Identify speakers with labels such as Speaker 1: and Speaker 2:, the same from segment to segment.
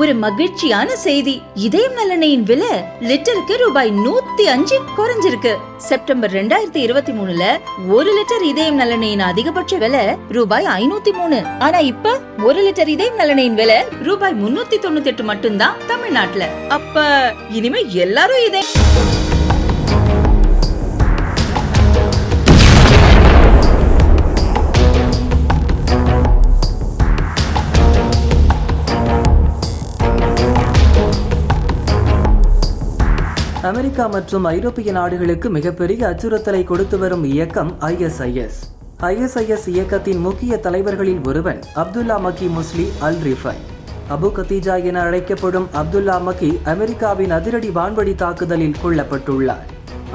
Speaker 1: ஒரு மகிழ்ச்சியான செய்தி. இதயம் நல்லெண்ணெயின் விலை லிட்டருக்கு ரூபாய் 105 குறைஞ்சிருக்கு. செப்டம்பர் 2023ல 1 லிட்டர் இதயம் நல்லெண்ணெயின் அதிகபட்ச விலை ரூபாய் 503. ஆனா இப்ப 1 லிட்டர் இதயம் நல்லெண்ணெயின் விலை ரூபாய் 398 மட்டும்தான் தமிழ்நாட்டுல. அப்ப இனிமே எல்லாரும் இதயம்
Speaker 2: அமெரிக்கா மற்றும் ஐரோப்பிய நாடுகளுக்கு மிகப்பெரிய அச்சுறுத்தலை கொடுத்து வரும் இயக்கம் ISIS. ISIS இயக்கத்தின் முக்கிய தலைவர்களில் ஒருவன் அப்துல்லா மக்கி முஸ்லி அல் ரிஃபை. அபு கத்தீஜா என அழைக்கப்படும் அப்துல்லா மக்கி அமெரிக்காவின் அதிரடி வான்வழி தாக்குதலில் கொல்லப்பட்டுள்ளார்.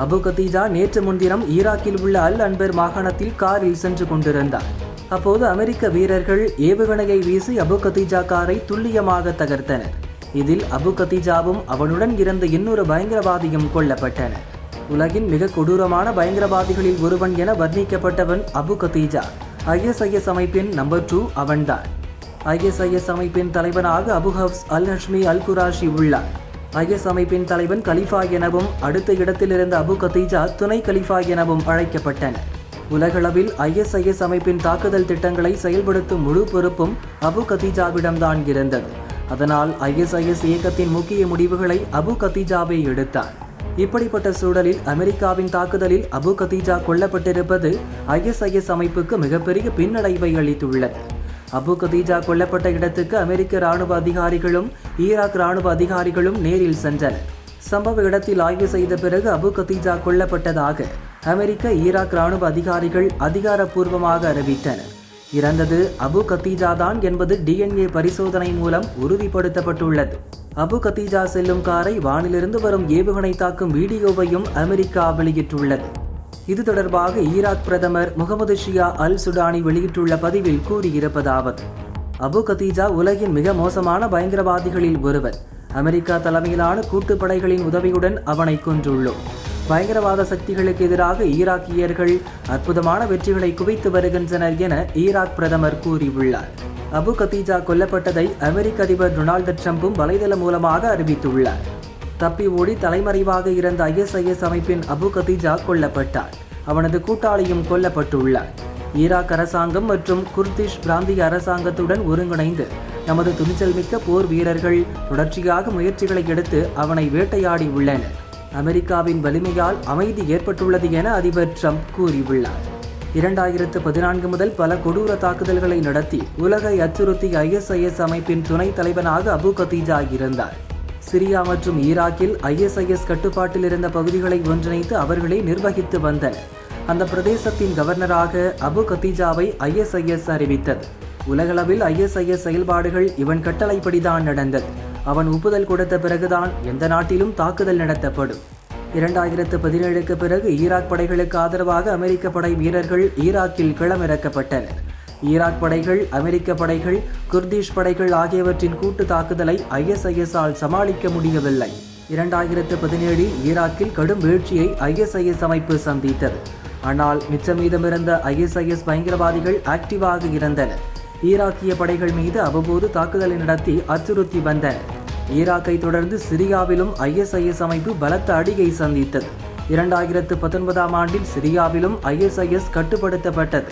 Speaker 2: அபு கத்தீஜா நேற்று முன்தினம் ஈராக்கில் உள்ள அல் அன்பர் மாகாணத்தில் காரில் சென்று கொண்டிருந்தார். அப்போது அமெரிக்க வீரர்கள் ஏவுகணையை வீசி அபு கத்தீஜா காரை துல்லியமாக தகர்த்தனர். இதில் அபு கத்தீஜாவும் அவனுடன் இருந்த இன்னொரு பயங்கரவாதியும் கொல்லப்பட்டனர். உலகின் மிக கொடூரமான பயங்கரவாதிகளில் ஒருவன் என வர்ணிக்கப்பட்டவன் அபு கத்தீஜா. ISIS அமைப்பின் நம்பர் 2 அவன்தான். ISIS அமைப்பின் தலைவனாக அபு ஹப்ஸ் அல் ஹஷ்மி அல் குராஷி உள்ளார். IS அமைப்பின் தலைவன் கலிஃபா எனவும் அடுத்த இடத்தில் இருந்த அபு கத்தீஜா துணை கலிஃபா எனவும் அழைக்கப்பட்டனர். உலகளவில் ISIS அமைப்பின் தாக்குதல் திட்டங்களை செயல்படுத்தும் முழு பொறுப்பும் அபு கத்தீஜாவிடம்தான் இருந்தது. அதனால் ISIS இயக்கத்தின் முக்கிய முடிவுகளை அபு கத்தீஜாவே எடுத்தார். இப்படிப்பட்ட சூழலில் அமெரிக்காவின் தாக்குதலில் அபு கத்தீஜா கொல்லப்பட்டிருப்பது ISIS அமைப்புக்கு மிகப்பெரிய பின்னடைவை அளித்துள்ளது. அபு கத்தீஜா கொல்லப்பட்ட இடத்துக்கு அமெரிக்க ராணுவ அதிகாரிகளும் ஈராக் ராணுவ அதிகாரிகளும் நேரில் சென்றனர். சம்பவ இடத்தில் ஆய்வு செய்த பிறகு அபு கத்தீஜா கொல்லப்பட்டதாக அமெரிக்க ஈராக் ராணுவ அதிகாரிகள் அதிகாரப்பூர்வமாக அறிவித்தனர். இறந்தது அபு கத்தீஜா தான் என்பது DNA பரிசோதனை மூலம் உறுதிப்படுத்தப்பட்டுள்ளது. அபு கத்தீஜா செல்லும் காரை வானிலிருந்து வரும் ஏவுகணை தாக்கும் வீடியோவையும் அமெரிக்கா வெளியிட்டுள்ளது. இது தொடர்பாக ஈராக் பிரதமர் முகமது ஷியா அல் சுடானி வெளியிட்டுள்ள பதிவில் கூறியிருப்பதாவது: அபு கத்தீஜா உலகின் மிக மோசமான பயங்கரவாதிகளில் ஒருவர். அமெரிக்கா தலைமையிலான கூட்டுப்படைகளின் உதவியுடன் அவனை கொன்றுள்ளோம். பயங்கரவாத சக்திகளுக்கு எதிராக ஈராக்கியர்கள் அற்புதமான வெற்றிகளை குவித்து வருகின்றனர் என ஈராக் பிரதமர் கூறியுள்ளார். அபு கத்தீஜா கொல்லப்பட்டதை அமெரிக்க அதிபர் டொனால்டு ட்ரம்பும் வலைதளம் மூலமாக அறிவித்துள்ளார். தப்பி ஓடி தலைமறைவாக இருந்த ISIS அமைப்பின் அபு கத்தீஜா கொல்லப்பட்டார். அவனது கூட்டாளியும் கொல்லப்பட்டுள்ளார். ஈராக் அரசாங்கம் மற்றும் குர்திஷ் பிராந்திய அரசாங்கத்துடன் ஒருங்கிணைந்து நமது துணிச்சல் மிக்க போர் வீரர்கள் தொடர்ச்சியாக முயற்சிகளை எடுத்து அவனை வேட்டையாடி உள்ளனர். அமெரிக்காவின் வலிமையால் அமைதி ஏற்பட்டுள்ளது என அதிபர் ட்ரம்ப் கூறியுள்ளார். 2014 முதல் பல கொடூர தாக்குதல்களை நடத்தி உலகை அச்சுறுத்திய ISIS அமைப்பின் துணை தலைவனாக அபு கத்தீஜா இருந்தார். சிரியா மற்றும் ஈராக்கில் ISIS கட்டுப்பாட்டில் இருந்த பகுதிகளை ஒன்றிணைத்து அவர்களை நிர்வகித்து வந்தனர். அந்த பிரதேசத்தின் கவர்னராக அபு கத்தீஜாவை ISIS அறிவித்தது. உலகளவில் ISIS செயல்பாடுகள் இவன் கட்டளைப்படிதான் நடந்தது. அவன் ஒப்புதல் கொடுத்த பிறகுதான் எந்த நாட்டிலும் தாக்குதல் நடத்தப்படும். 2017க்கு பிறகு ஈராக் படைகளுக்கு ஆதரவாக அமெரிக்க படை வீரர்கள் ஈராக்கில் களமிறக்கப்பட்டனர். ஈராக் படைகள், அமெரிக்க படைகள், குர்திஷ் படைகள் ஆகியவற்றின் கூட்டு தாக்குதலை ISIS-ஆல் சமாளிக்க முடியவில்லை. 2017 ஈராக்கில் கடும் வீழ்ச்சியை ISIS அமைப்பு சந்தித்தது. ஆனால் மிச்சமீதமிருந்த ISIS பயங்கரவாதிகள் ஆக்டிவாக இருந்தனர். ஈராக்கிய படைகள் மீது அவ்வப்போது தாக்குதலை நடத்தி அச்சுறுத்தி வந்தனர். ஈராக்கை தொடர்ந்து சிரியாவிலும் ISIS அமைப்பு பலத்த அடியை சந்தித்தது. 2019ஆம் ஆண்டில் சிரியாவிலும் ISIS கட்டுப்படுத்தப்பட்டது.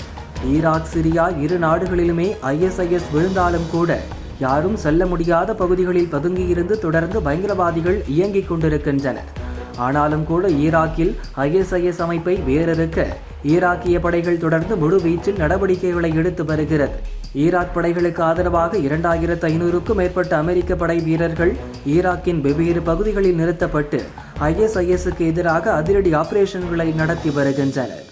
Speaker 2: ஈராக், சிரியா இரு நாடுகளிலுமே ISIS விழுந்தாலும் கூட யாரும் செல்ல முடியாத பகுதிகளில் பதுங்கியிருந்து தொடர்ந்து பயங்கரவாதிகள் இயங்கிக் கொண்டிருக்கின்றனர். ஆனாலும் கூட ஈராக்கில் ISIS அமைப்பை வேரறுக்க ஈராக்கிய படைகள் தொடர்ந்து முழு வீச்சில் நடவடிக்கைகளை எடுத்து வருகிறது. ஈராக் படைகளுக்கு ஆதரவாக 2500க்கும் மேற்பட்ட அமெரிக்க படை வீரர்கள் ஈராக்கின் வெவ்வேறு பகுதிகளில் நிறுத்தப்பட்டு ISIS-க்கு எதிராக அதிரடி ஆபரேஷன்களை நடத்தி வருகின்றனர்.